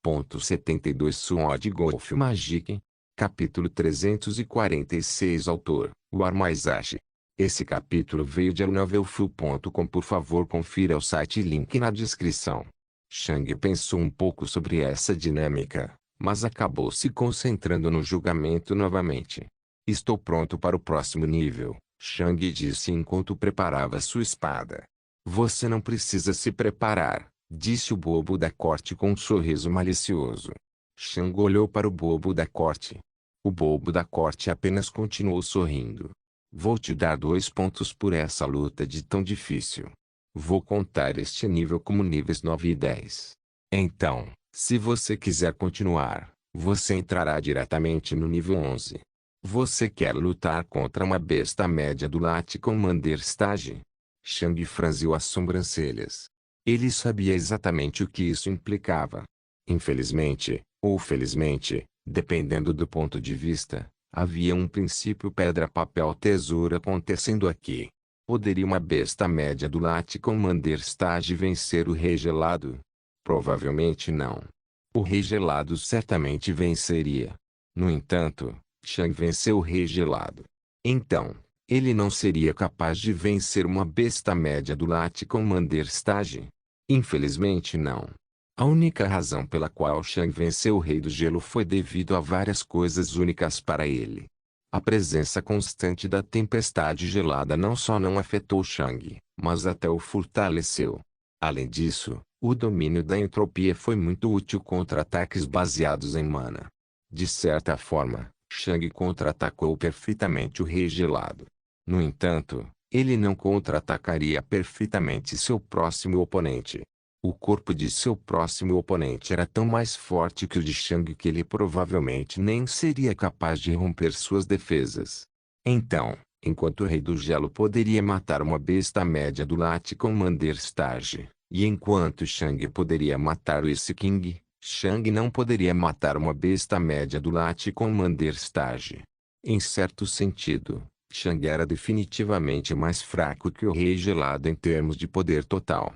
1.72 Sword Golf Magic. Capítulo 346 Autor, War Maizashi. Esse capítulo veio de novelfull.com. Por favor, confira o site, link na descrição. Shang pensou um pouco sobre essa dinâmica, mas acabou se concentrando no julgamento novamente. Estou pronto para o próximo nível, Shang disse enquanto preparava sua espada. Você não precisa se preparar, disse o bobo da corte com um sorriso malicioso. Shang olhou para o bobo da corte. O bobo da corte apenas continuou sorrindo. Vou te dar 2 pontos por essa luta de tão difícil. Vou contar este nível como níveis 9 e 10. Então, se você quiser continuar, você entrará diretamente no nível 11. Você quer lutar contra uma besta média do Light Commander Stage? Shang franziu as sobrancelhas. Ele sabia exatamente o que isso implicava. Infelizmente, ou felizmente, dependendo do ponto de vista, havia um princípio pedra-papel-tesoura acontecendo aqui. Poderia uma besta média do Light Commander Stage vencer o Rei Gelado? Provavelmente não. O Rei Gelado certamente venceria. No entanto, Shang venceu o Rei Gelado. Então, ele não seria capaz de vencer uma besta média do Light Commander Stage? Infelizmente não. A única razão pela qual Shang venceu o Rei do Gelo foi devido a várias coisas únicas para ele. A presença constante da tempestade gelada não só não afetou Shang, mas até o fortaleceu. Além disso, o domínio da entropia foi muito útil contra ataques baseados em mana. De certa forma, Shang contra-atacou perfeitamente o Rei Gelado. No entanto, ele não contra-atacaria perfeitamente seu próximo oponente. O corpo de seu próximo oponente era tão mais forte que o de Shang que ele provavelmente nem seria capaz de romper suas defesas. Então, enquanto o Rei do Gelo poderia matar uma besta média do Light Commander Stage, e enquanto Shang poderia matar o Ice King, Shang não poderia matar uma besta média do Light Commander Stage. Em certo sentido, Shang era definitivamente mais fraco que o Rei Gelado em termos de poder total.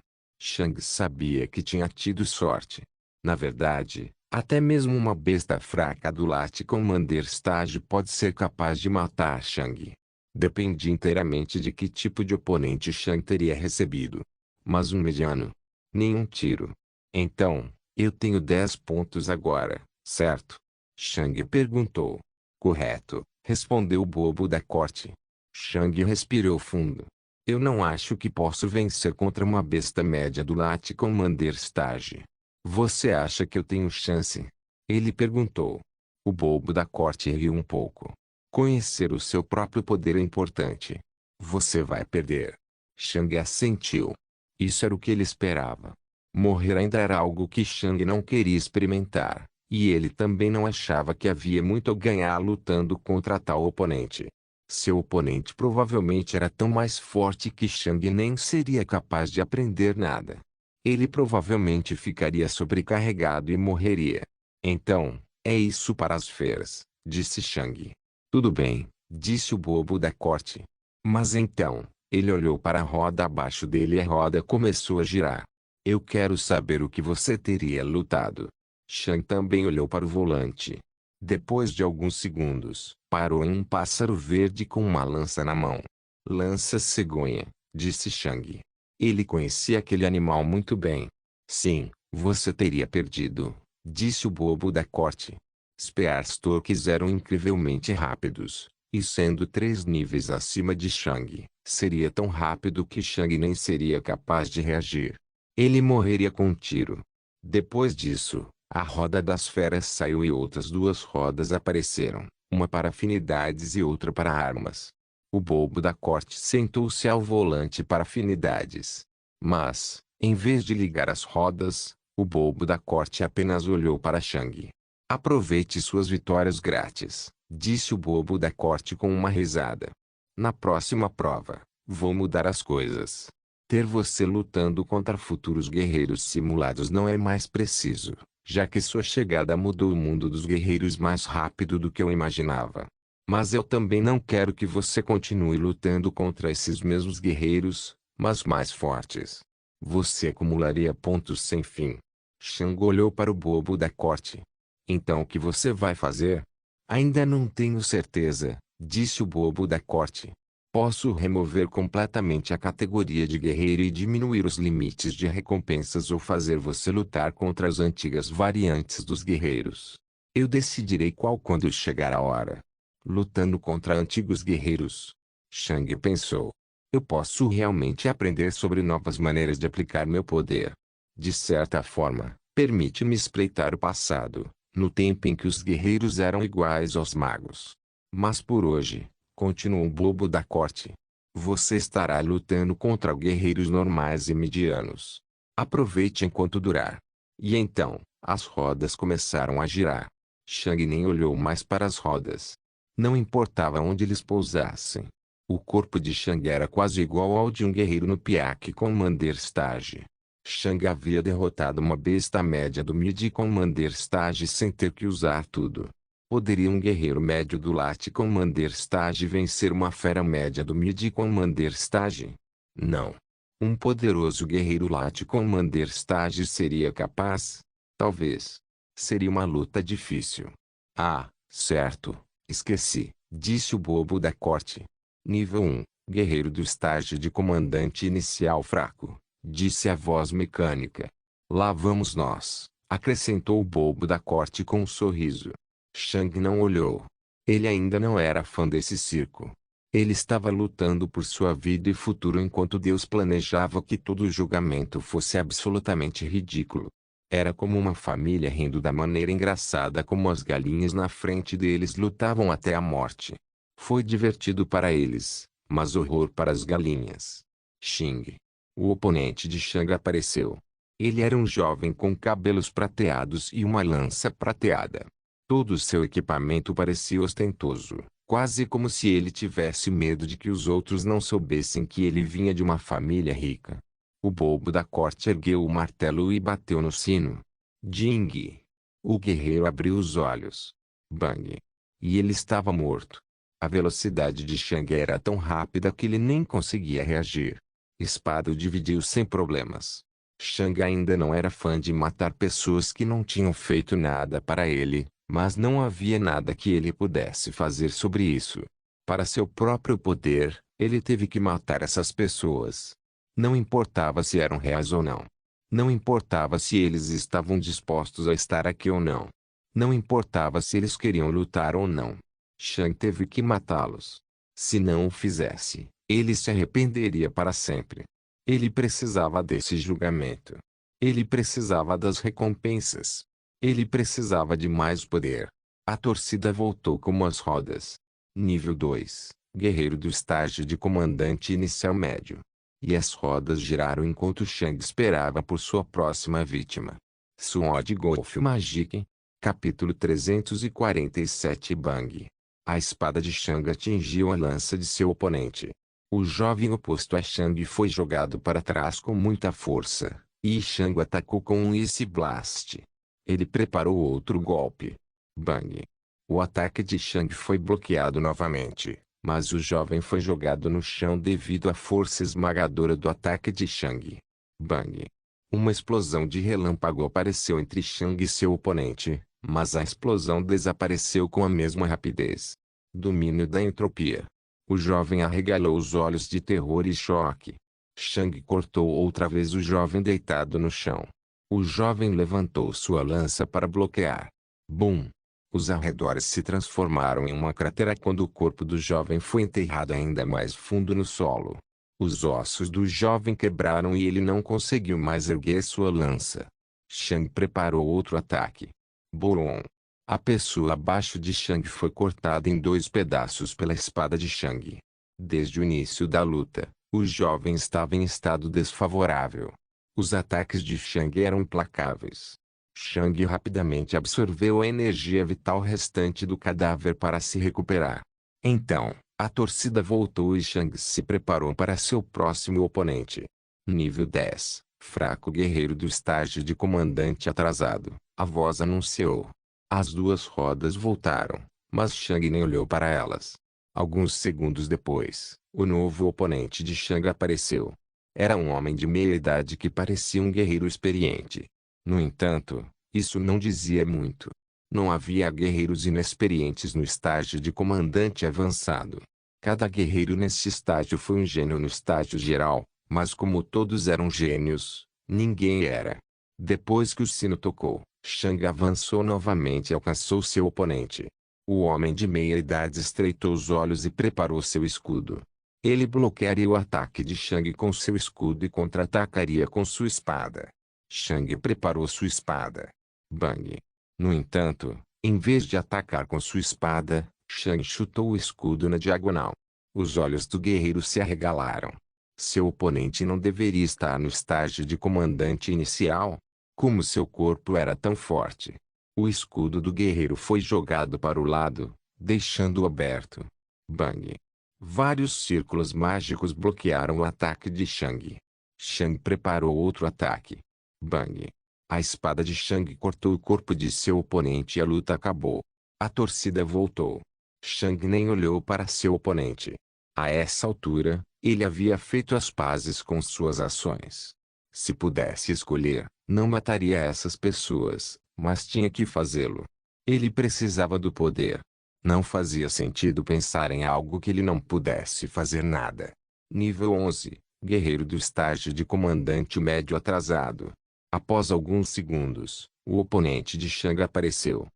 Shang sabia que tinha tido sorte. Na verdade, até mesmo uma besta fraca do Light Commander Stage pode ser capaz de matar Shang. Dependia inteiramente de que tipo de oponente Shang teria recebido. Mas um mediano? Nenhum tiro. Então, eu tenho 10 pontos agora, certo? Shang perguntou. Correto, respondeu o bobo da corte. Shang respirou fundo. Eu não acho que posso vencer contra uma besta média do Light Commander Stage. Você acha que eu tenho chance? Ele perguntou. O bobo da corte riu um pouco. Conhecer o seu próprio poder é importante. Você vai perder. Shang assentiu. Isso era o que ele esperava. Morrer ainda era algo que Shang não queria experimentar, e ele também não achava que havia muito a ganhar lutando contra tal oponente. Seu oponente provavelmente era tão mais forte que Shang nem seria capaz de aprender nada. Ele provavelmente ficaria sobrecarregado e morreria. Então, é isso para as feras, disse Shang. Tudo bem, disse o bobo da corte. Mas então, ele olhou para a roda abaixo dele e a roda começou a girar. Eu quero saber o que você teria lutado. Shang também olhou para o volante. Depois de alguns segundos, parou em um pássaro verde com uma lança na mão. Lança cegonha, disse Shang. Ele conhecia aquele animal muito bem. Sim, você teria perdido, disse o bobo da corte. Spearstorks eram incrivelmente rápidos, e sendo 3 níveis acima de Shang, seria tão rápido que Shang nem seria capaz de reagir. Ele morreria com um tiro. Depois disso, a roda das feras saiu e outras 2 rodas apareceram, uma para afinidades e outra para armas. O bobo da corte sentou-se ao volante para afinidades. Mas, em vez de ligar as rodas, o bobo da corte apenas olhou para Shang. Aproveite suas vitórias grátis, disse o bobo da corte com uma risada. Na próxima prova, vou mudar as coisas. Ter você lutando contra futuros guerreiros simulados não é mais preciso, já que sua chegada mudou o mundo dos guerreiros mais rápido do que eu imaginava. Mas eu também não quero que você continue lutando contra esses mesmos guerreiros, mas mais fortes. Você acumularia pontos sem fim. Shang olhou para o bobo da corte. Então o que você vai fazer? Ainda não tenho certeza, disse o bobo da corte. Posso remover completamente a categoria de guerreiro e diminuir os limites de recompensas ou fazer você lutar contra as antigas variantes dos guerreiros. Eu decidirei qual quando chegar a hora. Lutando contra antigos guerreiros. Shang pensou. Eu posso realmente aprender sobre novas maneiras de aplicar meu poder. De certa forma, permite-me espreitar o passado, no tempo em que os guerreiros eram iguais aos magos. Mas por hoje, continuou o bobo da corte, você estará lutando contra guerreiros normais e medianos. Aproveite enquanto durar. E então, as rodas começaram a girar. Shang nem olhou mais para as rodas. Não importava onde eles pousassem. O corpo de Shang era quase igual ao de um guerreiro no Piak Commander Stage. Shang havia derrotado uma besta média do Mid Commander Stage sem ter que usar tudo. Poderia um guerreiro médio do Late Commander Stage vencer uma fera média do Mid Commander Stage? Não. Um poderoso guerreiro Late Commander Stage seria capaz? Talvez. Seria uma luta difícil. Ah, certo. Esqueci, disse o bobo da corte. Nível 1, guerreiro do estágio de comandante inicial fraco, disse a voz mecânica. Lá vamos nós, acrescentou o bobo da corte com um sorriso. Shang não olhou. Ele ainda não era fã desse circo. Ele estava lutando por sua vida e futuro enquanto Deus planejava que todo o julgamento fosse absolutamente ridículo. Era como uma família rindo da maneira engraçada como as galinhas na frente deles lutavam até a morte. Foi divertido para eles, mas horror para as galinhas. Xing. O oponente de Shang apareceu. Ele era um jovem com cabelos prateados e uma lança prateada. Todo seu equipamento parecia ostentoso, quase como se ele tivesse medo de que os outros não soubessem que ele vinha de uma família rica. O bobo da corte ergueu o martelo e bateu no sino. Ding! O guerreiro abriu os olhos. Bang! E ele estava morto. A velocidade de Shang era tão rápida que ele nem conseguia reagir. Espada o dividiu sem problemas. Shang ainda não era fã de matar pessoas que não tinham feito nada para ele, mas não havia nada que ele pudesse fazer sobre isso. Para seu próprio poder, ele teve que matar essas pessoas. Não importava se eram reais ou não. Não importava se eles estavam dispostos a estar aqui ou não. Não importava se eles queriam lutar ou não. Shang teve que matá-los. Se não o fizesse, ele se arrependeria para sempre. Ele precisava desse julgamento. Ele precisava das recompensas. Ele precisava de mais poder. A torcida voltou como as rodas. Nível 2, guerreiro do estágio de comandante inicial médio. E as rodas giraram enquanto Shang esperava por sua próxima vítima. Sword Golf Magic. Capítulo 347 Bang. A espada de Shang atingiu a lança de seu oponente. O jovem oposto a Shang foi jogado para trás com muita força, e Shang atacou com um Ice Blast. Ele preparou outro golpe. Bang. O ataque de Shang foi bloqueado novamente, mas o jovem foi jogado no chão devido à força esmagadora do ataque de Shang. Bang. Uma explosão de relâmpago apareceu entre Shang e seu oponente, mas a explosão desapareceu com a mesma rapidez. Domínio da entropia. O jovem arregalou os olhos de terror e choque. Shang cortou outra vez o jovem deitado no chão. O jovem levantou sua lança para bloquear. Bum! Os arredores se transformaram em uma cratera quando o corpo do jovem foi enterrado ainda mais fundo no solo. Os ossos do jovem quebraram e ele não conseguiu mais erguer sua lança. Shang preparou outro ataque. Boom! A pessoa abaixo de Shang foi cortada em 2 pedaços pela espada de Shang. Desde o início da luta, o jovem estava em estado desfavorável. Os ataques de Shang eram implacáveis. Shang rapidamente absorveu a energia vital restante do cadáver para se recuperar. Então, a torcida voltou e Shang se preparou para seu próximo oponente. Nível 10, fraco guerreiro do estágio de comandante atrasado, a voz anunciou. As 2 rodas voltaram, mas Shang nem olhou para elas. Alguns segundos depois, o novo oponente de Shang apareceu. Era um homem de meia idade que parecia um guerreiro experiente. No entanto, isso não dizia muito. Não havia guerreiros inexperientes no estágio de comandante avançado. Cada guerreiro nesse estágio foi um gênio no estágio geral, mas como todos eram gênios, ninguém era. Depois que o sino tocou, Shang avançou novamente e alcançou seu oponente. O homem de meia-idade estreitou os olhos e preparou seu escudo. Ele bloquearia o ataque de Shang com seu escudo e contra-atacaria com sua espada. Shang preparou sua espada. Bang! No entanto, em vez de atacar com sua espada, Shang chutou o escudo na diagonal. Os olhos do guerreiro se arregalaram. Seu oponente não deveria estar no estágio de comandante inicial. Como seu corpo era tão forte. O escudo do guerreiro foi jogado para o lado, deixando-o aberto. Bang! Vários círculos mágicos bloquearam o ataque de Shang. Shang preparou outro ataque. Bang! A espada de Shang cortou o corpo de seu oponente e a luta acabou. A torcida voltou. Shang nem olhou para seu oponente. A essa altura, ele havia feito as pazes com suas ações. Se pudesse escolher, não mataria essas pessoas, mas tinha que fazê-lo. Ele precisava do poder. Não fazia sentido pensar em algo que ele não pudesse fazer nada. Nível 11, guerreiro do estágio de comandante médio atrasado. Após alguns segundos, o oponente de Shang apareceu.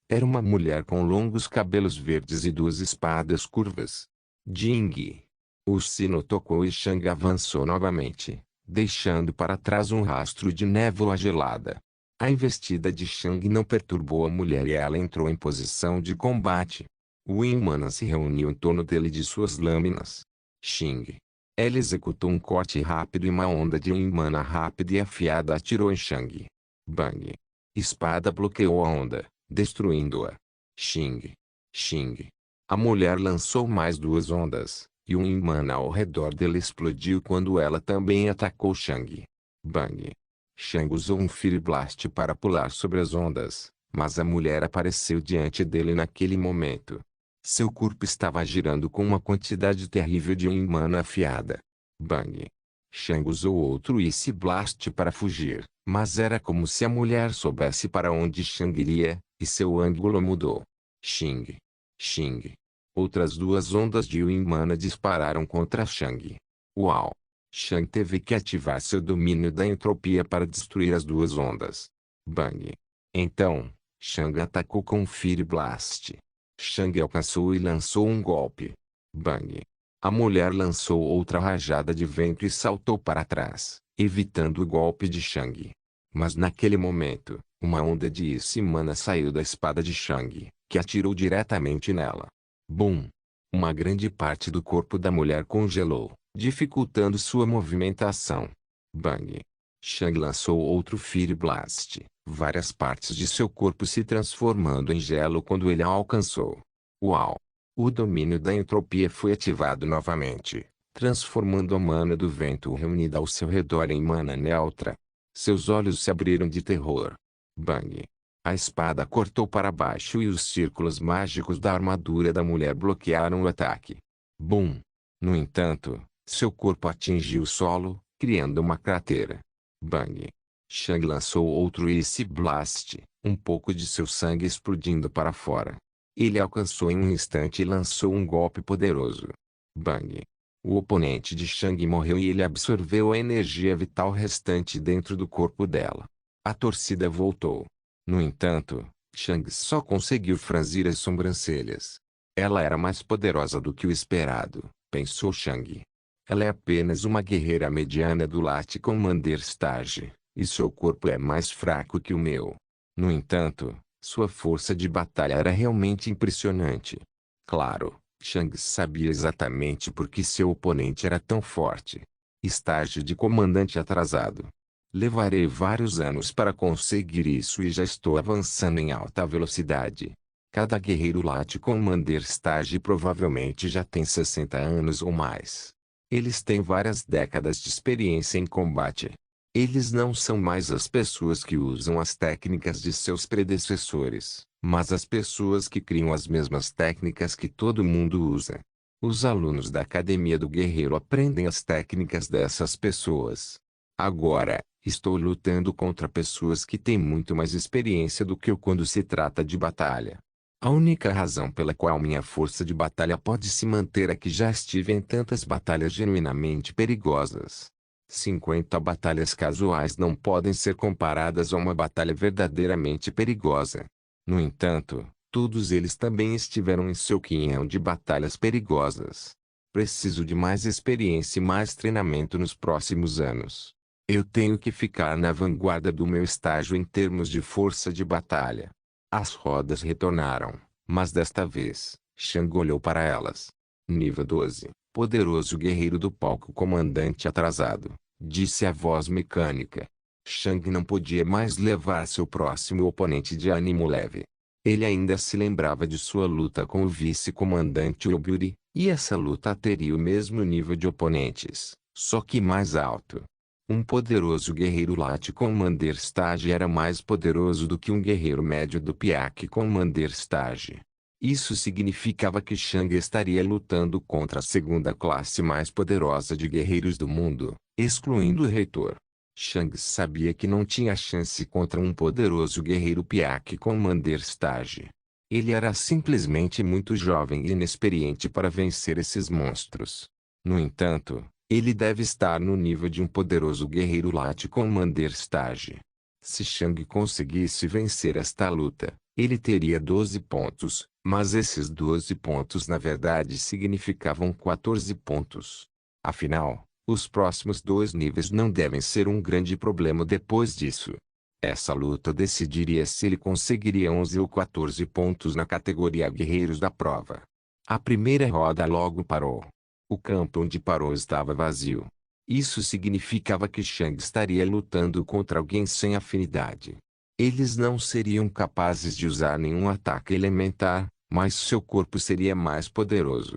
Era uma mulher com longos cabelos verdes e duas espadas curvas. Jing! O sino tocou e Shang avançou novamente, deixando para trás um rastro de névoa gelada. A investida de Shang não perturbou a mulher e ela entrou em posição de combate. O Yin-Mana se reuniu em torno dele de suas lâminas. Xing! Ela executou um corte rápido e uma onda de Yin-Mana rápida e afiada atirou em Shang. Bang! Espada bloqueou a onda, destruindo-a. Xing! Xing! A mulher lançou mais duas ondas, e um Yin-Mana ao redor dele explodiu quando ela também atacou Shang. Bang! Shang usou um Fire Blast para pular sobre as ondas, mas a mulher apareceu diante dele naquele momento. Seu corpo estava girando com uma quantidade terrível de Yin-Mana afiada. Bang! Shang usou outro Ice Blast para fugir, mas era como se a mulher soubesse para onde Shang iria, e seu ângulo mudou. Xing! Xing! Outras duas ondas de Yin-Mana dispararam contra Shang. Uau! Shang teve que ativar seu domínio da entropia para destruir as duas ondas. Bang! Então, Shang atacou com um Fire Blast. Shang alcançou e lançou um golpe. Bang! A mulher lançou outra rajada de vento e saltou para trás, evitando o golpe de Shang. Mas naquele momento, uma onda de Ice-Mana saiu da espada de Shang, que atirou diretamente nela. Bum! Uma grande parte do corpo da mulher congelou, dificultando sua movimentação. Bang! Shang lançou outro Fire Blast, várias partes de seu corpo se transformando em gelo quando ele a alcançou. Uau! O domínio da entropia foi ativado novamente, transformando a mana do vento reunida ao seu redor em mana neutra. Seus olhos se abriram de terror. Bang! A espada cortou para baixo e os círculos mágicos da armadura da mulher bloquearam o ataque. Bum! No entanto, seu corpo atingiu o solo, criando uma cratera. Bang! Shang lançou outro Ice Blast, um pouco de seu sangue explodindo para fora. Ele alcançou em um instante e lançou um golpe poderoso. Bang! O oponente de Shang morreu e ele absorveu a energia vital restante dentro do corpo dela. A torcida voltou. No entanto, Shang só conseguiu franzir as sobrancelhas. Ela era mais poderosa do que o esperado, pensou Shang. Ela é apenas uma guerreira mediana do Light Commander Stage, e seu corpo é mais fraco que o meu. No entanto, sua força de batalha era realmente impressionante. Claro, Shang sabia exatamente por que seu oponente era tão forte. Estágio de comandante atrasado. Levarei vários anos para conseguir isso e já estou avançando em alta velocidade. Cada guerreiro Light Commander Stage provavelmente já tem 60 anos ou mais. Eles têm várias décadas de experiência em combate. Eles não são mais as pessoas que usam as técnicas de seus predecessores, mas as pessoas que criam as mesmas técnicas que todo mundo usa. Os alunos da Academia do Guerreiro aprendem as técnicas dessas pessoas. Agora, estou lutando contra pessoas que têm muito mais experiência do que eu quando se trata de batalha. A única razão pela qual minha força de batalha pode se manter é que já estive em tantas batalhas genuinamente perigosas. 50 batalhas casuais não podem ser comparadas a uma batalha verdadeiramente perigosa. No entanto, todos eles também estiveram em seu quinhão de batalhas perigosas. Preciso de mais experiência e mais treinamento nos próximos anos. Eu tenho que ficar na vanguarda do meu estágio em termos de força de batalha. As rodas retornaram, mas desta vez, Shang olhou para elas. Nível 12, poderoso guerreiro do palco comandante atrasado, disse a voz mecânica. Shang não podia mais levar seu próximo oponente de ânimo leve. Ele ainda se lembrava de sua luta com o vice-comandante Oburi, e essa luta teria o mesmo nível de oponentes, só que mais alto. Um poderoso guerreiro Late Commander Stage era mais poderoso do que um guerreiro médio do Piak Commander Stage. Isso significava que Shang estaria lutando contra a segunda classe mais poderosa de guerreiros do mundo, excluindo o reitor. Shang sabia que não tinha chance contra um poderoso guerreiro Piak Commander Stage. Ele era simplesmente muito jovem e inexperiente para vencer esses monstros. No entanto, ele deve estar no nível de um poderoso guerreiro Late Commander Stage. Se Shang conseguisse vencer esta luta, ele teria 12 pontos, mas esses 12 pontos na verdade significavam 14 pontos. Afinal, os próximos dois níveis não devem ser um grande problema depois disso. Essa luta decidiria se ele conseguiria 11 ou 14 pontos na categoria Guerreiros da prova. A primeira roda logo parou. O campo onde parou estava vazio. Isso significava que Shang estaria lutando contra alguém sem afinidade. Eles não seriam capazes de usar nenhum ataque elementar, mas seu corpo seria mais poderoso.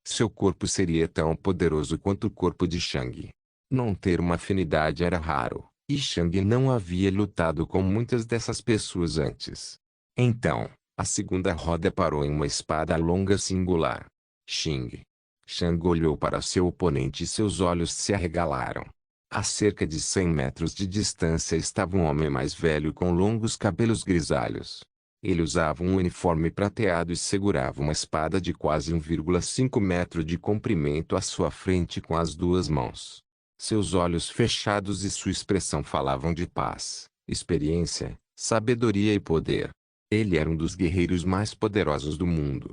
Seu corpo seria tão poderoso quanto o corpo de Shang. Não ter uma afinidade era raro, e Shang não havia lutado com muitas dessas pessoas antes. Então, a segunda roda parou em uma espada longa singular. Xing. Shang olhou para seu oponente e seus olhos se arregalaram. A cerca de 100 metros de distância estava um homem mais velho com longos cabelos grisalhos. Ele usava um uniforme prateado e segurava uma espada de quase 1,5 metro de comprimento à sua frente com as duas mãos. Seus olhos fechados e sua expressão falavam de paz, experiência, sabedoria e poder. Ele era um dos guerreiros mais poderosos do mundo.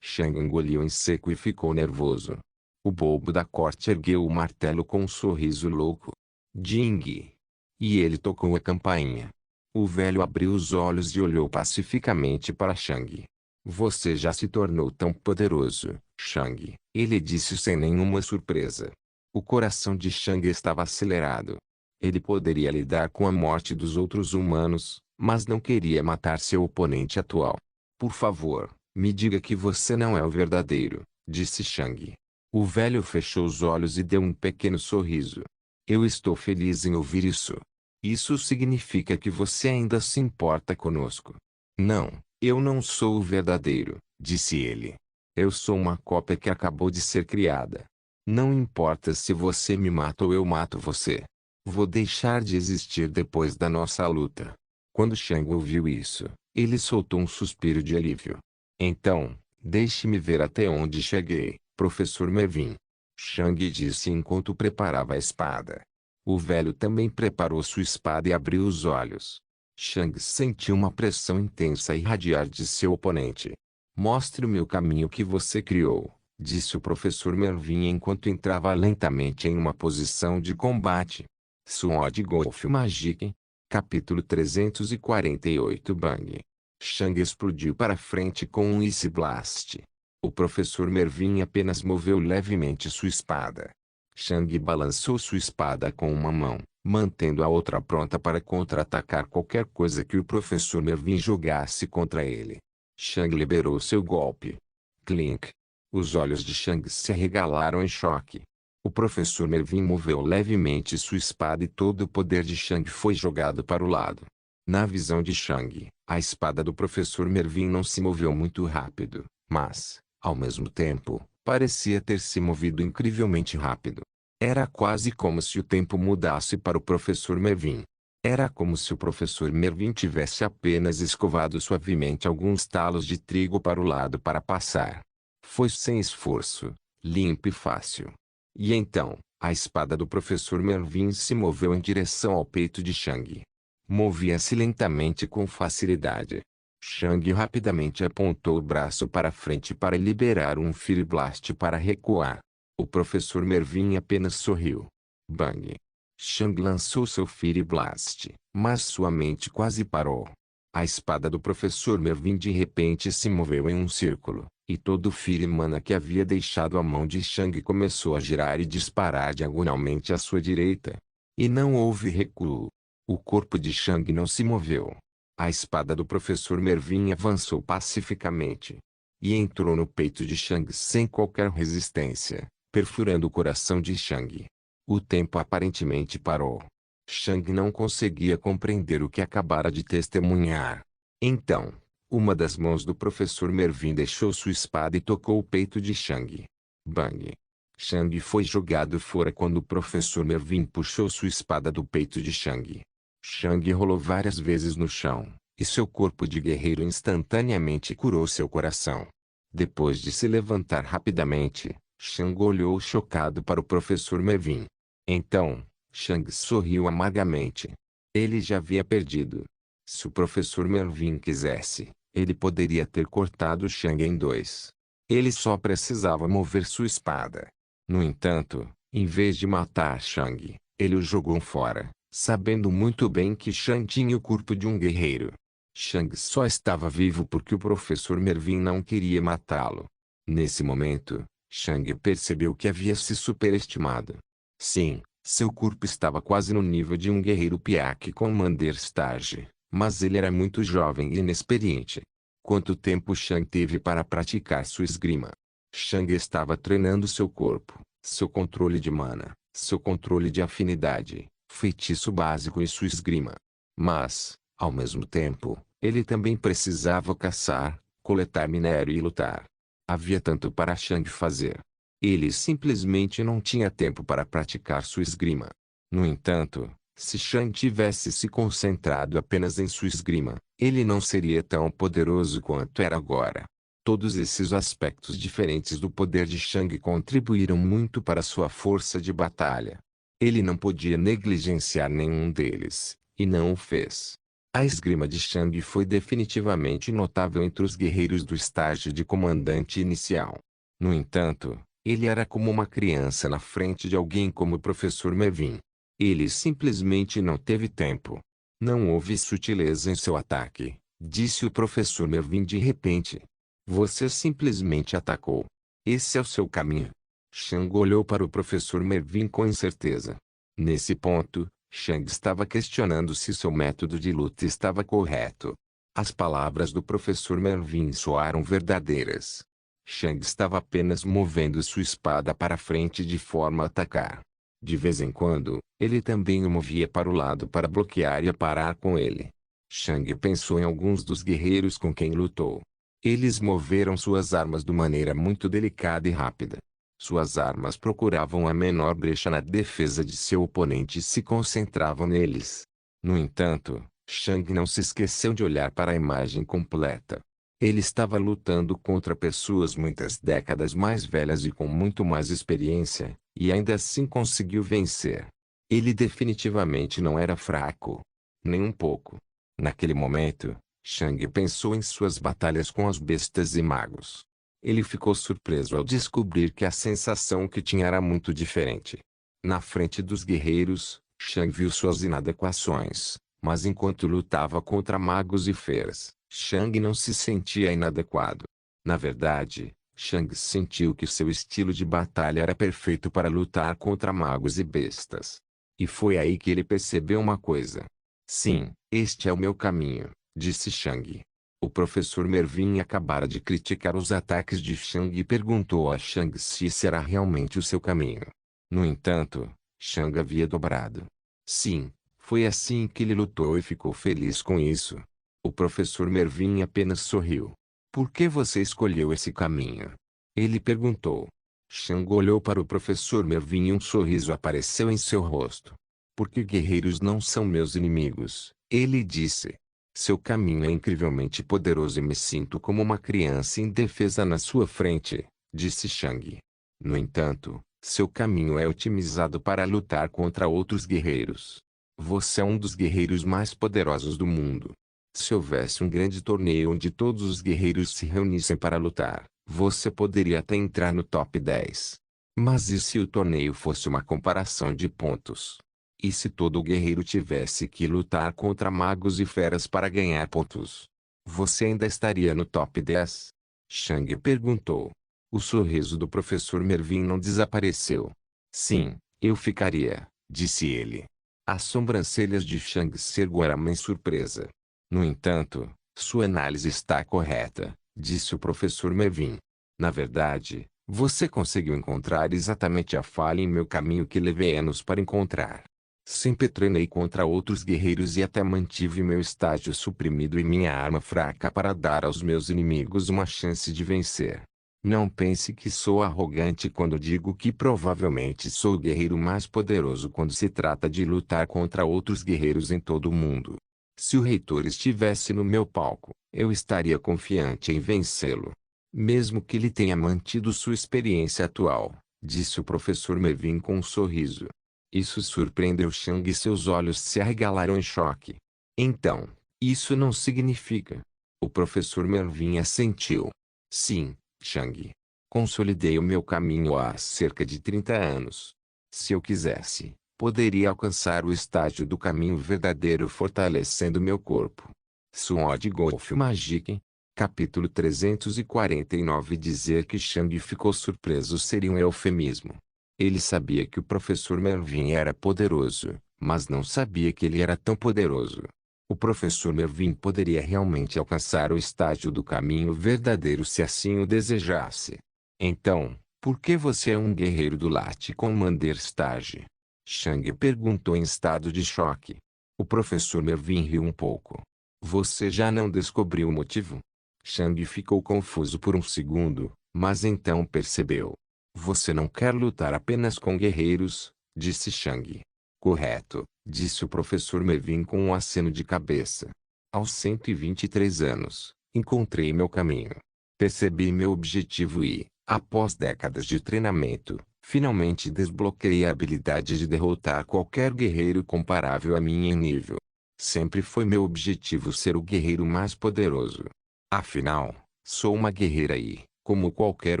Shang engoliu em seco e ficou nervoso. O bobo da corte ergueu o martelo com um sorriso louco. Ding! E ele tocou a campainha. O velho abriu os olhos e olhou pacificamente para Shang. Você já se tornou tão poderoso, Shang, ele disse sem nenhuma surpresa. O coração de Shang estava acelerado. Ele poderia lidar com a morte dos outros humanos, mas não queria matar seu oponente atual. Por favor, me diga que você não é o verdadeiro, disse Shang. O velho fechou os olhos e deu um pequeno sorriso. Eu estou feliz em ouvir isso. Isso significa que você ainda se importa conosco. Não, eu não sou o verdadeiro, disse ele. Eu sou uma cópia que acabou de ser criada. Não importa se você me mata ou eu mato você. Vou deixar de existir depois da nossa luta. Quando Shang ouviu isso, ele soltou um suspiro de alívio. Então, deixe-me ver até onde cheguei, Professor Mervin. Shang disse enquanto preparava a espada. O velho também preparou sua espada e abriu os olhos. Shang sentiu uma pressão intensa irradiar de seu oponente. Mostre-me o caminho que você criou, disse o professor Mervin enquanto entrava lentamente em uma posição de combate. Sword Golf Magic. Capítulo 348 Bang. Shang explodiu para frente com um Ice Blast. O professor Mervin apenas moveu levemente sua espada. Shang balançou sua espada com uma mão, mantendo a outra pronta para contra-atacar qualquer coisa que o professor Mervin jogasse contra ele. Shang liberou seu golpe. Clink. Os olhos de Shang se arregalaram em choque. O professor Mervin moveu levemente sua espada e todo o poder de Shang foi jogado para o lado. Na visão de Shang, a espada do professor Mervin não se moveu muito rápido, mas, ao mesmo tempo, parecia ter se movido incrivelmente rápido. Era quase como se o tempo mudasse para o professor Mervin. Era como se o professor Mervin tivesse apenas escovado suavemente alguns talos de trigo para o lado para passar. Foi sem esforço, limpo e fácil. E então, a espada do professor Mervin se moveu em direção ao peito de Shang. Movia-se lentamente com facilidade. Shang rapidamente apontou o braço para frente para liberar um Fire Blast para recuar. O professor Mervin apenas sorriu. Bang! Shang lançou seu Fire Blast, mas sua mente quase parou. A espada do professor Mervin de repente se moveu em um círculo, e todo o Fire Mana que havia deixado a mão de Shang começou a girar e disparar diagonalmente à sua direita. E não houve recuo. O corpo de Shang não se moveu. A espada do professor Mervin avançou pacificamente e entrou no peito de Shang sem qualquer resistência, perfurando o coração de Shang. O tempo aparentemente parou. Shang não conseguia compreender o que acabara de testemunhar. Então, uma das mãos do professor Mervin deixou sua espada e tocou o peito de Shang. Bang! Shang foi jogado fora quando o professor Mervin puxou sua espada do peito de Shang. Shang rolou várias vezes no chão, e seu corpo de guerreiro instantaneamente curou seu coração. Depois de se levantar rapidamente, Shang olhou chocado para o professor Mervin. Então, Shang sorriu amargamente. Ele já havia perdido. Se o professor Mervin quisesse, ele poderia ter cortado Shang em dois. Ele só precisava mover sua espada. No entanto, em vez de matar Shang, ele o jogou fora, sabendo muito bem que Shang tinha o corpo de um guerreiro. Shang só estava vivo porque o professor Mervin não queria matá-lo. Nesse momento, Shang percebeu que havia se superestimado. Sim, seu corpo estava quase no nível de um guerreiro Piak Commander Stage, mas ele era muito jovem e inexperiente. Quanto tempo Shang teve para praticar sua esgrima? Shang estava treinando seu corpo, seu controle de mana, seu controle de afinidade, feitiço básico e sua esgrima. Mas, ao mesmo tempo, ele também precisava caçar, coletar minério e lutar. Havia tanto para Shang fazer. Ele simplesmente não tinha tempo para praticar sua esgrima. No entanto, se Shang tivesse se concentrado apenas em sua esgrima, ele não seria tão poderoso quanto era agora. Todos esses aspectos diferentes do poder de Shang contribuíram muito para sua força de batalha. Ele não podia negligenciar nenhum deles, e não o fez. A esgrima de Shang foi definitivamente notável entre os guerreiros do estágio de comandante inicial. No entanto, ele era como uma criança na frente de alguém como o professor Mervin. Ele simplesmente não teve tempo. Não houve sutileza em seu ataque, disse o professor Mervin de repente. Você simplesmente atacou. Esse é o seu caminho. Shang olhou para o professor Mervin com incerteza. Nesse ponto, Shang estava questionando se seu método de luta estava correto. As palavras do professor Mervin soaram verdadeiras. Shang estava apenas movendo sua espada para frente de forma a atacar. De vez em quando, ele também o movia para o lado para bloquear e parar com ele. Shang pensou em alguns dos guerreiros com quem lutou. Eles moveram suas armas de maneira muito delicada e rápida. Suas armas procuravam a menor brecha na defesa de seu oponente e se concentravam neles. No entanto, Shang não se esqueceu de olhar para a imagem completa. Ele estava lutando contra pessoas muitas décadas mais velhas e com muito mais experiência, e ainda assim conseguiu vencer. Ele definitivamente não era fraco. Nem um pouco. Naquele momento, Shang pensou em suas batalhas com as bestas e magos. Ele ficou surpreso ao descobrir que a sensação que tinha era muito diferente. Na frente dos guerreiros, Shang viu suas inadequações, mas enquanto lutava contra magos e feras, Shang não se sentia inadequado. Na verdade, Shang sentiu que seu estilo de batalha era perfeito para lutar contra magos e bestas. E foi aí que ele percebeu uma coisa. Sim, este é o meu caminho, disse Shang. O professor Mervin acabara de criticar os ataques de Shang e perguntou a Shang se esse era realmente o seu caminho. No entanto, Shang havia dobrado. Sim, foi assim que ele lutou e ficou feliz com isso. O professor Mervin apenas sorriu. Por que você escolheu esse caminho? Ele perguntou. Shang olhou para o professor Mervin e um sorriso apareceu em seu rosto. Porque guerreiros não são meus inimigos, ele disse. Seu caminho é incrivelmente poderoso e me sinto como uma criança indefesa na sua frente, disse Shang. No entanto, seu caminho é otimizado para lutar contra outros guerreiros. Você é um dos guerreiros mais poderosos do mundo. Se houvesse um grande torneio onde todos os guerreiros se reunissem para lutar, você poderia até entrar no top 10. Mas e se o torneio fosse uma comparação de pontos? E se todo guerreiro tivesse que lutar contra magos e feras para ganhar pontos? Você ainda estaria no top 10? Shang perguntou. O sorriso do professor Mervin não desapareceu. Sim, eu ficaria, disse ele. As sobrancelhas de Shang se ergueram em surpresa. No entanto, sua análise está correta, disse o professor Mervin. Na verdade, você conseguiu encontrar exatamente a falha em meu caminho que levei anos para encontrar. Sempre treinei contra outros guerreiros e até mantive meu estágio suprimido e minha arma fraca para dar aos meus inimigos uma chance de vencer. Não pense que sou arrogante quando digo que provavelmente sou o guerreiro mais poderoso quando se trata de lutar contra outros guerreiros em todo o mundo. Se o reitor estivesse no meu palco, eu estaria confiante em vencê-lo. Mesmo que ele tenha mantido sua experiência atual, disse o professor Mervin com um sorriso. Isso surpreendeu Shang e seus olhos se arregalaram em choque. Então, isso não significa. O professor Mervin assentiu. Sim, Shang. Consolidei o meu caminho há cerca de 30 anos. Se eu quisesse, poderia alcançar o estágio do caminho verdadeiro fortalecendo meu corpo. Sword Golf Magic. Capítulo 349. Dizer que Shang ficou surpreso seria um eufemismo. Ele sabia que o professor Mervin era poderoso, mas não sabia que ele era tão poderoso. O professor Mervin poderia realmente alcançar o estágio do caminho verdadeiro se assim o desejasse. Então, por que você é um guerreiro do Latte Commander Stage? Shang perguntou em estado de choque. O professor Mervin riu um pouco. Você já não descobriu o motivo? Shang ficou confuso por um segundo, mas então percebeu. Você não quer lutar apenas com guerreiros, disse Shang. Correto, disse o professor Mervin com um aceno de cabeça. Aos 123 anos, encontrei meu caminho. Percebi meu objetivo e, após décadas de treinamento, finalmente desbloqueei a habilidade de derrotar qualquer guerreiro comparável a mim em nível. Sempre foi meu objetivo ser o guerreiro mais poderoso. Afinal, sou uma guerreira e, como qualquer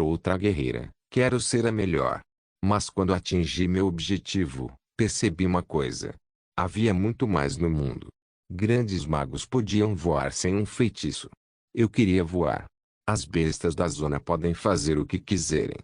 outra guerreira, quero ser a melhor. Mas quando atingi meu objetivo, percebi uma coisa. Havia muito mais no mundo. Grandes magos podiam voar sem um feitiço. Eu queria voar. As bestas da zona podem fazer o que quiserem.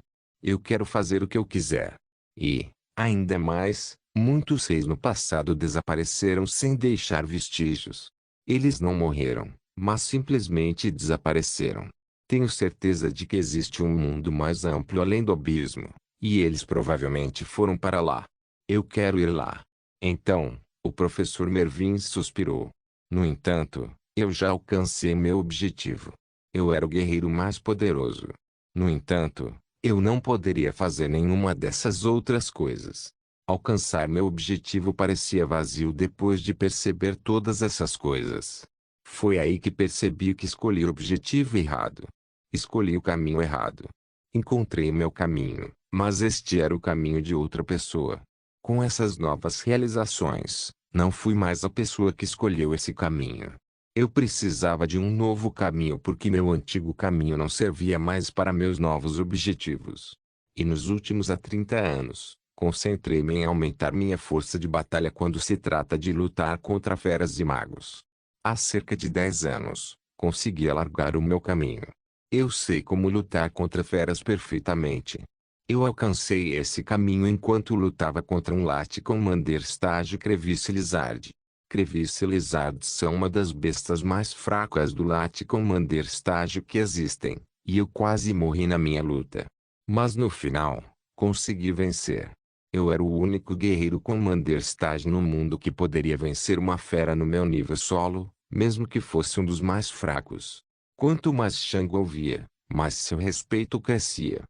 Eu quero fazer o que eu quiser. E, ainda mais, muitos reis no passado desapareceram sem deixar vestígios. Eles não morreram, mas simplesmente desapareceram. Tenho certeza de que existe um mundo mais amplo além do abismo, e eles provavelmente foram para lá. Eu quero ir lá. Então, o professor Mervin suspirou. No entanto, eu já alcancei meu objetivo. Eu era o guerreiro mais poderoso. No entanto, eu não poderia fazer nenhuma dessas outras coisas. Alcançar meu objetivo parecia vazio depois de perceber todas essas coisas. Foi aí que percebi que escolhi o objetivo errado. Escolhi o caminho errado. Encontrei meu caminho, mas este era o caminho de outra pessoa. Com essas novas realizações, não fui mais a pessoa que escolheu esse caminho. Eu precisava de um novo caminho porque meu antigo caminho não servia mais para meus novos objetivos. E nos últimos 30 anos, concentrei-me em aumentar minha força de batalha quando se trata de lutar contra feras e magos. Há cerca de 10 anos, consegui alargar o meu caminho. Eu sei como lutar contra feras perfeitamente. Eu alcancei esse caminho enquanto lutava contra um Latte Commander Stage Crevice Lizard. Crevice Lizards são uma das bestas mais fracas do Latte Commander Stage que existem, e eu quase morri na minha luta. Mas no final, consegui vencer. Eu era o único guerreiro Commander Stage no mundo que poderia vencer uma fera no meu nível solo, mesmo que fosse um dos mais fracos. Quanto mais Shang ouvia, mais seu respeito crescia.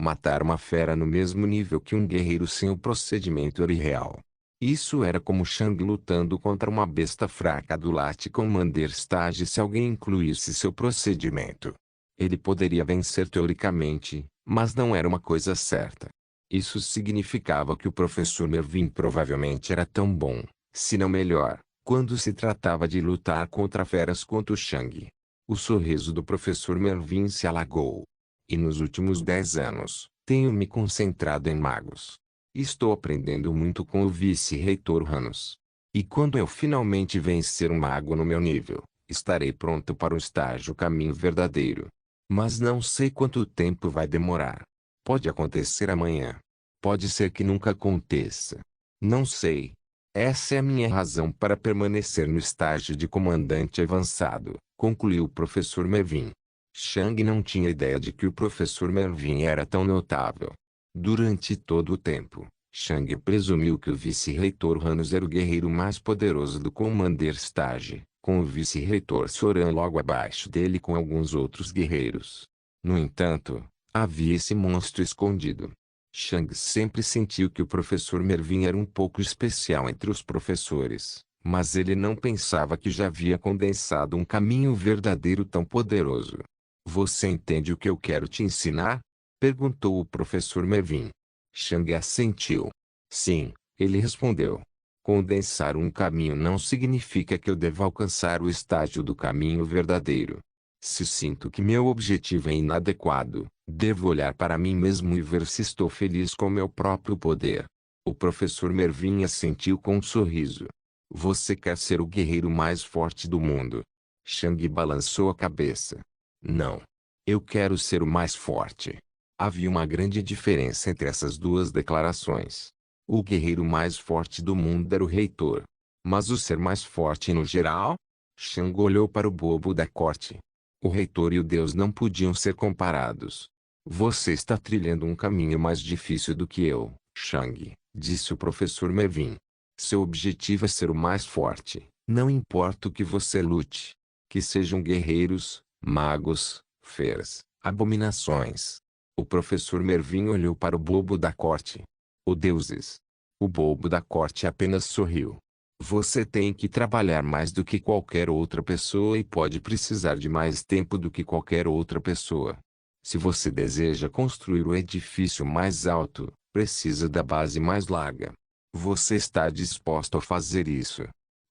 Matar uma fera no mesmo nível que um guerreiro sem o procedimento era irreal. Isso era como Shang lutando contra uma besta fraca do Light Commander Stage se alguém incluísse seu procedimento. Ele poderia vencer teoricamente, mas não era uma coisa certa. Isso significava que o professor Mervyn provavelmente era tão bom, se não melhor, quando se tratava de lutar contra feras quanto Shang. O sorriso do professor Mervyn se alagou. E nos últimos 10 anos, tenho me concentrado em magos. Estou aprendendo muito com o vice-reitor Hanos. E quando eu finalmente vencer um mago no meu nível, estarei pronto para o estágio caminho verdadeiro. Mas não sei quanto tempo vai demorar. Pode acontecer amanhã. Pode ser que nunca aconteça. Não sei. Essa é a minha razão para permanecer no estágio de comandante avançado, concluiu o professor Mervyn. Shang não tinha ideia de que o professor Mervyn era tão notável. Durante todo o tempo, Shang presumiu que o vice-reitor Hanos era o guerreiro mais poderoso do Commander Stage, com o vice-reitor Soran logo abaixo dele com alguns outros guerreiros. No entanto, havia esse monstro escondido. Shang sempre sentiu que o professor Mervyn era um pouco especial entre os professores, mas ele não pensava que já havia condensado um caminho verdadeiro tão poderoso. Você entende o que eu quero te ensinar? Perguntou o professor Mervyn. Shang assentiu. Sim, ele respondeu. Condensar um caminho não significa que eu deva alcançar o estágio do caminho verdadeiro. Se sinto que meu objetivo é inadequado, devo olhar para mim mesmo e ver se estou feliz com meu próprio poder. O professor Mervyn assentiu com um sorriso. Você quer ser o guerreiro mais forte do mundo? Shang balançou a cabeça. Não. Eu quero ser o mais forte. Havia uma grande diferença entre essas duas declarações. O guerreiro mais forte do mundo era o reitor. Mas o ser mais forte no geral? Shang olhou para o bobo da corte. O reitor e o deus não podiam ser comparados. Você está trilhando um caminho mais difícil do que eu, Shang, disse o professor Mervyn. Seu objetivo é ser o mais forte, não importa o que você lute. Que sejam guerreiros, magos, feras, abominações. O professor Mervyn olhou para o bobo da corte. O deuses. O bobo da corte apenas sorriu. Você tem que trabalhar mais do que qualquer outra pessoa e pode precisar de mais tempo do que qualquer outra pessoa. Se você deseja construir o edifício mais alto, precisa da base mais larga. Você está disposto a fazer isso?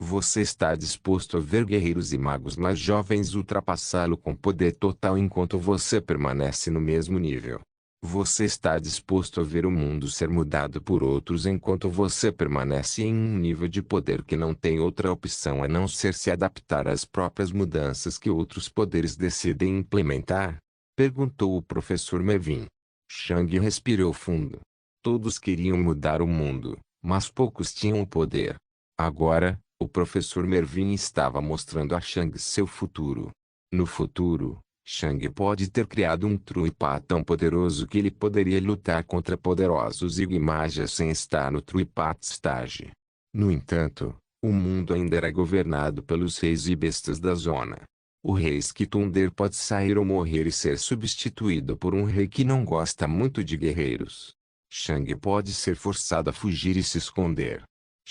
Você está disposto a ver guerreiros e magos mais jovens ultrapassá-lo com poder total enquanto você permanece no mesmo nível? Você está disposto a ver o mundo ser mudado por outros enquanto você permanece em um nível de poder que não tem outra opção a não ser se adaptar às próprias mudanças que outros poderes decidem implementar? Perguntou o professor Mervyn. Shang respirou fundo. Todos queriam mudar o mundo, mas poucos tinham o poder. Agora, o professor Mervyn estava mostrando a Shang seu futuro. No futuro, Shang pode ter criado um Truipa tão poderoso que ele poderia lutar contra poderosos Igmajas sem estar no Truipa Stage. No entanto, o mundo ainda era governado pelos reis e bestas da zona. O rei Skitunder pode sair ou morrer e ser substituído por um rei que não gosta muito de guerreiros. Shang pode ser forçado a fugir e se esconder.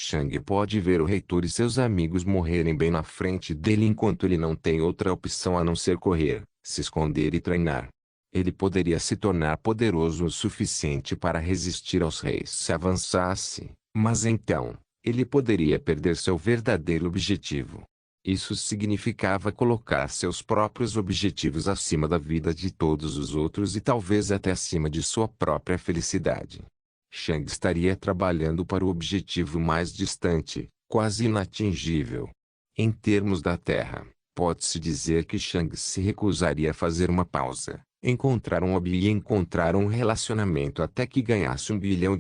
Shang pode ver o reitor e seus amigos morrerem bem na frente dele enquanto ele não tem outra opção a não ser correr, se esconder e treinar. Ele poderia se tornar poderoso o suficiente para resistir aos reis se avançasse, mas então, ele poderia perder seu verdadeiro objetivo. Isso significava colocar seus próprios objetivos acima da vida de todos os outros e talvez até acima de sua própria felicidade. Shang estaria trabalhando para o objetivo mais distante, quase inatingível. Em termos da Terra, pode-se dizer que Shang se recusaria a fazer uma pausa, encontrar um hobby e encontrar um relacionamento até que ganhasse $1 bilhão.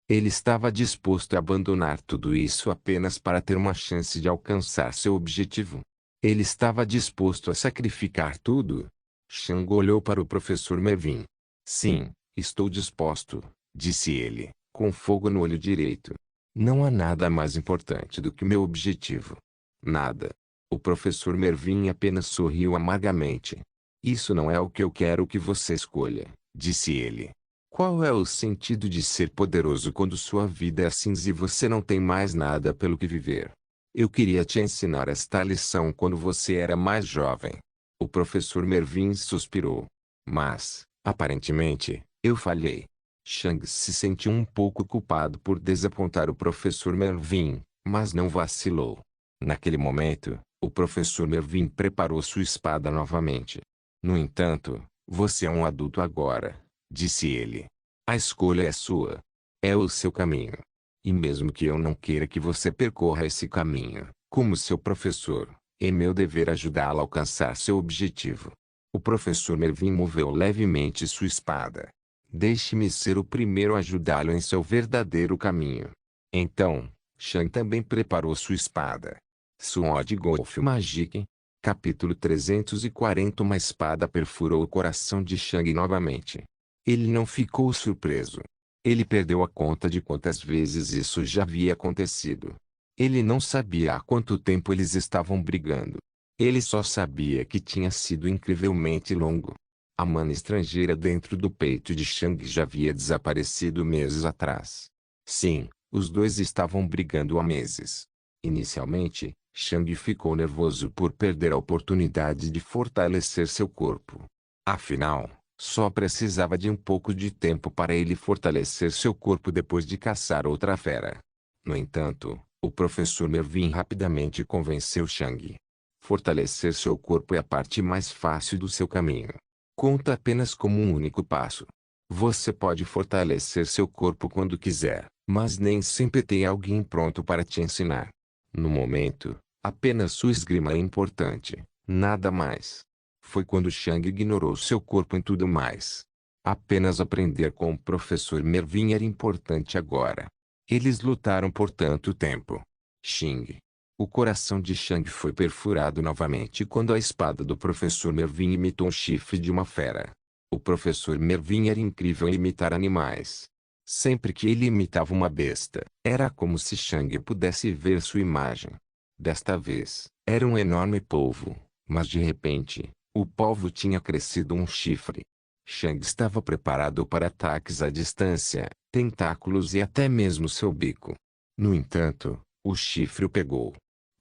Ele estava disposto a abandonar tudo isso apenas para ter uma chance de alcançar seu objetivo. Ele estava disposto a sacrificar tudo? Shang olhou para o professor Mervyn. Sim, estou disposto, disse ele, com fogo no olho direito. Não há nada mais importante do que meu objetivo. Nada. O professor Mervyn apenas sorriu amargamente. Isso não é o que eu quero que você escolha. disse ele. Qual é o sentido de ser poderoso quando sua vida é cinza e você não tem mais nada pelo que viver? Eu queria te ensinar esta lição quando você era mais jovem. O professor Mervyn suspirou. Mas, aparentemente, eu falhei. Chang se sentiu um pouco culpado por desapontar o professor Mervyn, mas não vacilou. Naquele momento, o professor Mervyn preparou sua espada novamente. No entanto, você é um adulto agora, disse ele. A escolha é sua. É o seu caminho. E mesmo que eu não queira que você percorra esse caminho, como seu professor, é meu dever ajudá-lo a alcançar seu objetivo. O professor Mervyn moveu levemente sua espada. Deixe-me ser o primeiro a ajudá-lo em seu verdadeiro caminho. Então, Shang também preparou sua espada. Sword Golf Magic. Capítulo 340. Uma espada perfurou o coração de Shang novamente. Ele não ficou surpreso. Ele perdeu a conta de quantas vezes isso já havia acontecido. Ele não sabia há quanto tempo eles estavam brigando. Ele só sabia que tinha sido incrivelmente longo. A mana estrangeira dentro do peito de Shang já havia desaparecido meses atrás. Sim, os dois estavam brigando há meses. Inicialmente, Shang ficou nervoso por perder a oportunidade de fortalecer seu corpo. Afinal, só precisava de um pouco de tempo para ele fortalecer seu corpo depois de caçar outra fera. No entanto, o professor Mervyn rapidamente convenceu Shang. Fortalecer seu corpo é a parte mais fácil do seu caminho. Conta apenas como um único passo. Você pode fortalecer seu corpo quando quiser, mas nem sempre tem alguém pronto para te ensinar. No momento, apenas sua esgrima é importante, nada mais. Foi quando Shang ignorou seu corpo em tudo mais. Apenas aprender com o professor Mervyn era importante agora. Eles lutaram por tanto tempo. Xing. O coração de Shang foi perfurado novamente quando a espada do professor Mervyn imitou o chifre de uma fera. O professor Mervyn era incrível em imitar animais. Sempre que ele imitava uma besta, era como se Shang pudesse ver sua imagem. Desta vez, era um enorme polvo, mas de repente, o polvo tinha crescido um chifre. Shang estava preparado para ataques à distância, tentáculos e até mesmo seu bico. No entanto, o chifre o pegou.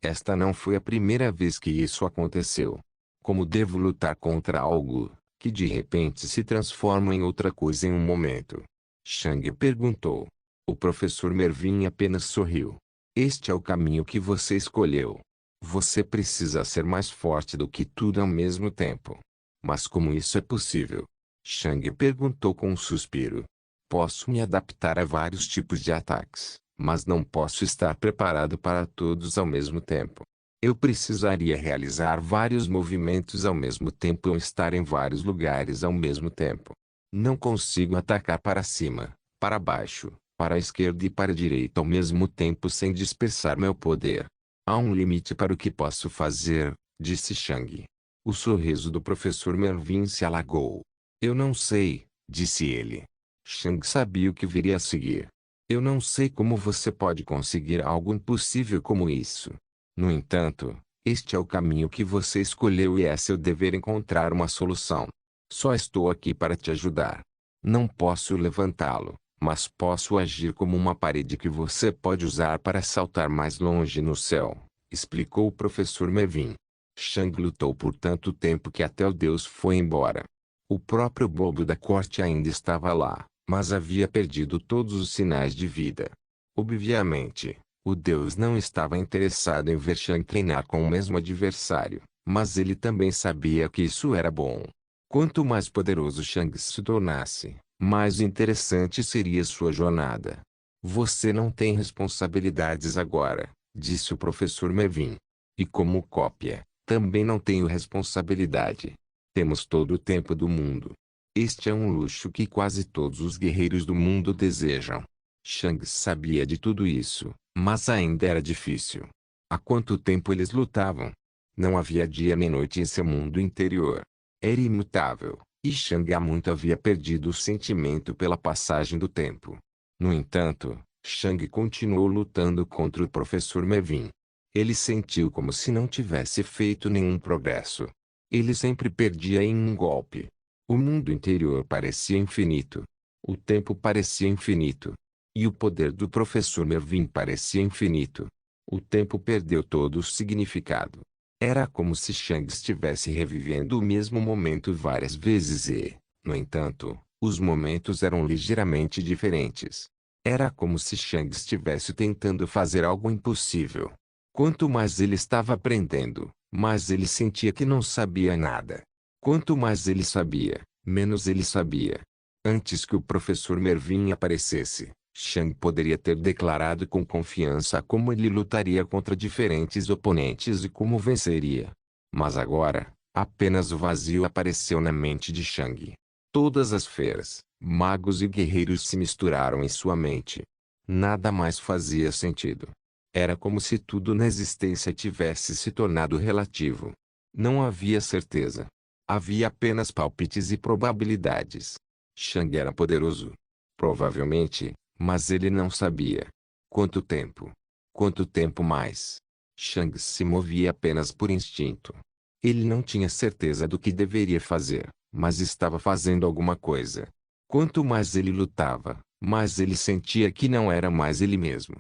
Esta não foi a primeira vez que isso aconteceu. Como devo lutar contra algo que de repente se transforma em outra coisa em um momento? Shang perguntou. O professor Mervyn apenas sorriu. Este é o caminho que você escolheu. Você precisa ser mais forte do que tudo ao mesmo tempo. Mas como isso é possível? Shang perguntou com um suspiro. Posso me adaptar a vários tipos de ataques, mas não posso estar preparado para todos ao mesmo tempo. Eu precisaria realizar vários movimentos ao mesmo tempo ou estar em vários lugares ao mesmo tempo. Não consigo atacar para cima, para baixo, para a esquerda e para a direita ao mesmo tempo sem dispersar meu poder. Há um limite para o que posso fazer, disse Shang. O sorriso do professor Mervyn se alagou. Eu não sei, disse ele. Shang sabia o que viria a seguir. Eu não sei como você pode conseguir algo impossível como isso. No entanto, este é o caminho que você escolheu e é seu dever encontrar uma solução. Só estou aqui para te ajudar. Não posso levantá-lo, mas posso agir como uma parede que você pode usar para saltar mais longe no céu, explicou o professor Mervyn. Shang lutou por tanto tempo que até o deus foi embora. O próprio bobo da corte ainda estava lá, mas havia perdido todos os sinais de vida. Obviamente, o deus não estava interessado em ver Shang treinar com o mesmo adversário, mas ele também sabia que isso era bom. Quanto mais poderoso Shang se tornasse, mais interessante seria sua jornada. Você não tem responsabilidades agora, disse o professor Mervyn. E como cópia, também não tenho responsabilidade. Temos todo o tempo do mundo. Este é um luxo que quase todos os guerreiros do mundo desejam. Shang sabia de tudo isso, mas ainda era difícil. Há quanto tempo eles lutavam? Não havia dia nem noite em seu mundo interior. Era imutável, e Shang há muito havia perdido o sentimento pela passagem do tempo. No entanto, Shang continuou lutando contra o professor Mervyn. Ele sentiu como se não tivesse feito nenhum progresso. Ele sempre perdia em um golpe. O mundo interior parecia infinito. O tempo parecia infinito. E o poder do professor Mervyn parecia infinito. O tempo perdeu todo o significado. Era como se Chang estivesse revivendo o mesmo momento várias vezes e, no entanto, os momentos eram ligeiramente diferentes. Era como se Chang estivesse tentando fazer algo impossível. Quanto mais ele estava aprendendo, mais ele sentia que não sabia nada. Quanto mais ele sabia, menos ele sabia. Antes que o professor Mervyn aparecesse, Chang poderia ter declarado com confiança como ele lutaria contra diferentes oponentes e como venceria. Mas agora, apenas o vazio apareceu na mente de Chang. Todas as feras, magos e guerreiros se misturaram em sua mente. Nada mais fazia sentido. Era como se tudo na existência tivesse se tornado relativo. Não havia certeza. Havia apenas palpites e probabilidades. Chang era poderoso. Provavelmente, mas ele não sabia. Quanto tempo? Quanto tempo mais? Chang se movia apenas por instinto. Ele não tinha certeza do que deveria fazer, mas estava fazendo alguma coisa. Quanto mais ele lutava, mais ele sentia que não era mais ele mesmo.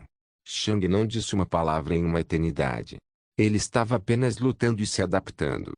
Chang não disse uma palavra em uma eternidade. Ele estava apenas lutando e se adaptando.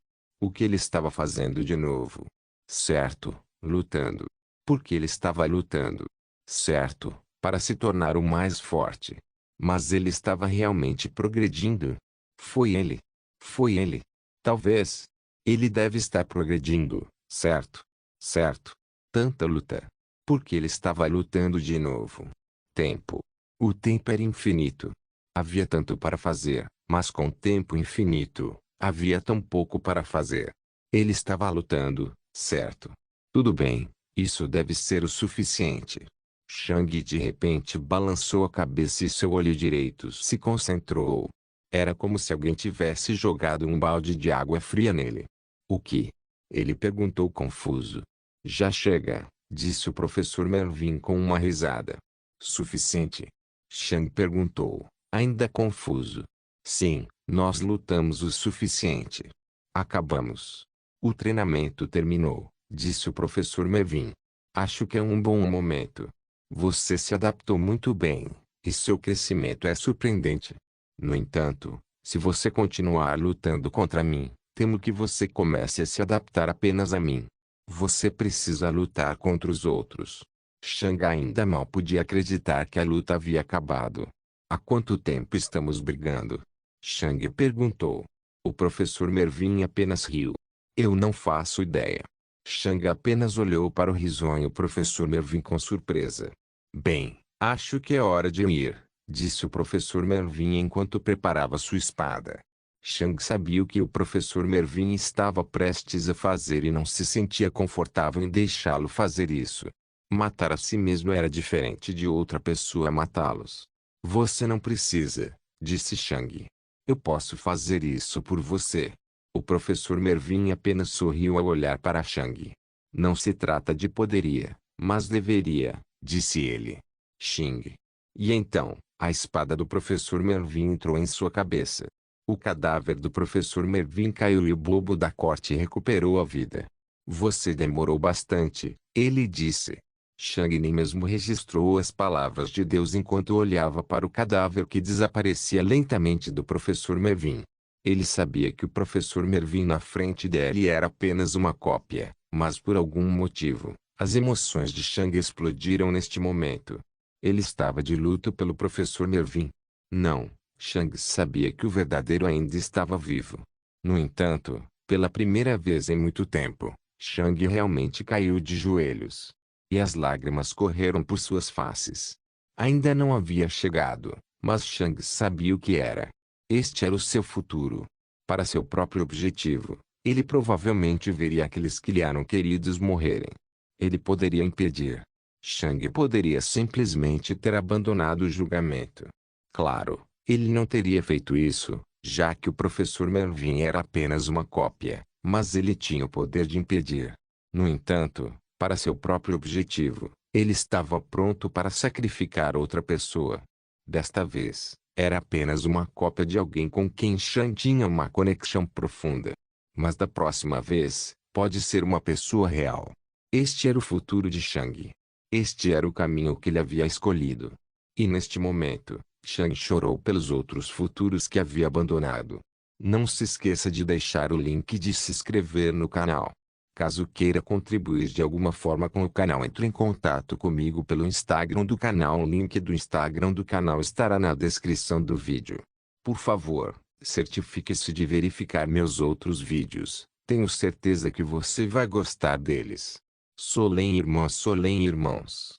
O que ele estava fazendo de novo? Certo, lutando. Por que ele estava lutando? Certo, para se tornar o mais forte. Mas ele estava realmente progredindo? Foi ele. Foi ele. Talvez. Ele deve estar progredindo, certo? Certo. Tanta luta. Porque ele estava lutando de novo. Tempo. O tempo era infinito. Havia tanto para fazer, mas com tempo infinito, havia tão pouco para fazer. Ele estava lutando, certo? Tudo bem, isso deve ser o suficiente. Chang de repente balançou a cabeça e seu olho direito se concentrou. Era como se alguém tivesse jogado um balde de água fria nele. O que? Ele perguntou confuso. Já chega, disse o professor Mervyn com uma risada. Suficiente? Chang perguntou, ainda confuso. Sim, nós lutamos o suficiente. Acabamos. O treinamento terminou, disse o professor Mervyn. Acho que é um bom momento. Você se adaptou muito bem, e seu crescimento é surpreendente. No entanto, se você continuar lutando contra mim, temo que você comece a se adaptar apenas a mim. Você precisa lutar contra os outros. Chang ainda mal podia acreditar que a luta havia acabado. Há quanto tempo estamos brigando? Chang perguntou. O professor Mervyn apenas riu. Eu não faço ideia. Chang apenas olhou para o risonho professor Mervyn com surpresa. Bem, acho que é hora de ir, disse o professor Mervyn enquanto preparava sua espada. Chang sabia o que o professor Mervyn estava prestes a fazer e não se sentia confortável em deixá-lo fazer isso. Matar a si mesmo era diferente de outra pessoa matá-los. Você não precisa, disse Chang. Eu posso fazer isso por você. O professor Mervyn apenas sorriu ao olhar para Chang. Não se trata de poderia, mas deveria, disse ele. Xing. E então, a espada do professor Mervyn entrou em sua cabeça. O cadáver do professor Mervyn caiu e o bobo da corte recuperou a vida. Você demorou bastante, ele disse. Chang nem mesmo registrou as palavras de Deus enquanto olhava para o cadáver que desaparecia lentamente do professor Mervyn. Ele sabia que o professor Mervyn na frente dele era apenas uma cópia, mas por algum motivo, as emoções de Chang explodiram neste momento. Ele estava de luto pelo professor Mervyn. Não, Chang sabia que o verdadeiro ainda estava vivo. No entanto, pela primeira vez em muito tempo, Chang realmente caiu de joelhos. E as lágrimas correram por suas faces. Ainda não havia chegado, mas Chang sabia o que era. Este era o seu futuro. Para seu próprio objetivo, ele provavelmente veria aqueles que lhe eram queridos morrerem. Ele poderia impedir. Chang poderia simplesmente ter abandonado o julgamento. Claro, ele não teria feito isso, já que o professor Mervyn era apenas uma cópia, mas ele tinha o poder de impedir. No entanto, para seu próprio objetivo, ele estava pronto para sacrificar outra pessoa. Desta vez, era apenas uma cópia de alguém com quem Chang tinha uma conexão profunda. Mas da próxima vez, pode ser uma pessoa real. Este era o futuro de Shang. Este era o caminho que ele havia escolhido. E neste momento, Shang chorou pelos outros futuros que havia abandonado. Não se esqueça de deixar o link de se inscrever no canal. Caso queira contribuir de alguma forma com o canal, entre em contato comigo pelo Instagram do canal. O link do Instagram do canal estará na descrição do vídeo. Por favor, certifique-se de verificar meus outros vídeos. Tenho certeza que você vai gostar deles. Solem irmãos.